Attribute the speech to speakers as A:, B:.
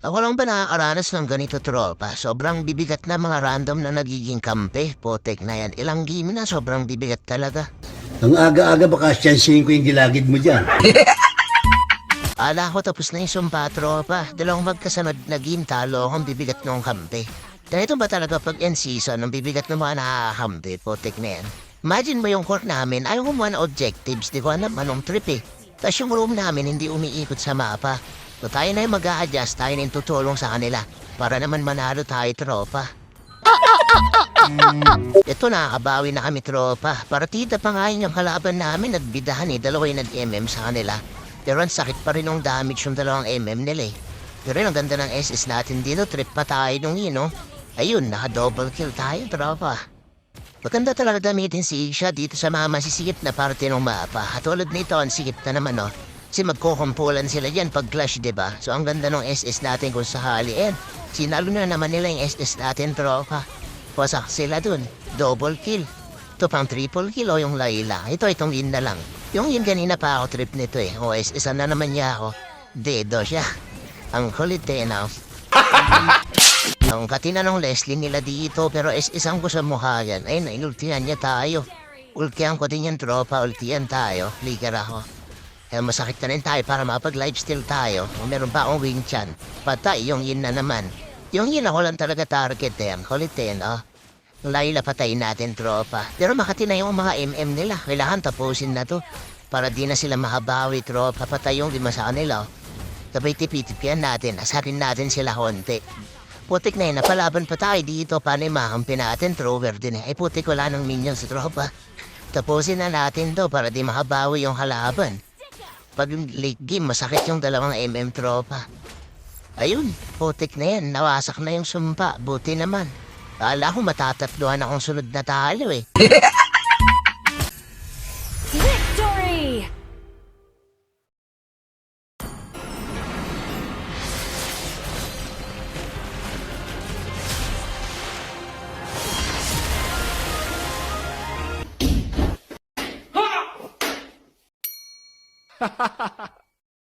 A: Ako lang ba nakakaranas ng ganito, tropa? Sobrang bibigat na mga random na nagiging kampe. Potek na yan. Ilang game na sobrang bibigat talaga.
B: Ang aga-aga baka siyansihin ko yung gilagid mo dyan.
A: Ala ko tapos na yung sumpa, tropa. Dalawang magkasunod na game talo akong bibigat ng kampe. Ganito ba talaga pag end season ang bibigat ng mga nakakakampe? Potek na yan. Imagine mo yung court namin, ayaw kumuha ng objectives. Di ko alam anong trip eh. Tapos yung room namin hindi umiikot sa mapa. So tayo na yung mag-a-adjust, tayo na yung tutulong sa kanila. Para naman manalo tayo, tropa. Ito nakakabawi na kami, tropa. Partida pa nga yun yung kalaban namin. Nagbidahan eh, dalawa yung nag-MM sa kanila. Pero ang sakit pa rin ng damage yung 2 MM nila eh. Pero yun, ang ganda ng SS natin dito. Trip pa tayo nung yun, no? Ayun, naka-double kill tayo, tropa. Maganda talaga gamitin si Isha dito sa mga masisikip na parte ng mapa. At tulad nito, ang sikip na naman, no? Kasi magkukumpulan sila dyan pag clash, diba? So, ang ganda ng SS natin kung sakali. Sinalo na naman nila yung SS natin, tropa. Wasak sila dun. Double kill. Ito pang triple kill o yung Layla. Itong yun na lang. Yung yun kanina pa ako trip nito eh. O SS na naman niya ako. Dedo siya. Ang kulit eh, no? Ang katina ng Leslie nila dito, pero SS ang ko sa mukha yan. Ay, nainultihan niya tayo. Ultihan ko din yan, tropa. Ultihan tayo. Ligar ako. Kaya masakit na rin tayo para mapag-lifesteal tayo. Kung meron pa akong wing chan. Patay, yung yin na naman. Yung yin ako lang talaga target eh. Ang kulit eh, no? Layla patayin natin, tropa. Pero makati na yung mga MM nila. Kailangan tapusin na to. Para di na sila makabawi, tropa. Patay yung 5 sa kanila. Sabay tipitipian natin. Asarin natin sila konti. Putik na yun, napalaban pa tayo dito. Paano yung makampi natin? Thrower din eh. Ay putik, wala ng minions, tropa. Tapusin na natin to para di makabawi yung halaban. Pag yung late game, masakit yung 2 MM, tropa. Ayun, putik na yan. Nawasak na yung sumpa. Buti naman. Kala ko matatatluhan akong sunod na talo eh.
C: Victory!
D: Ha ha ha ha!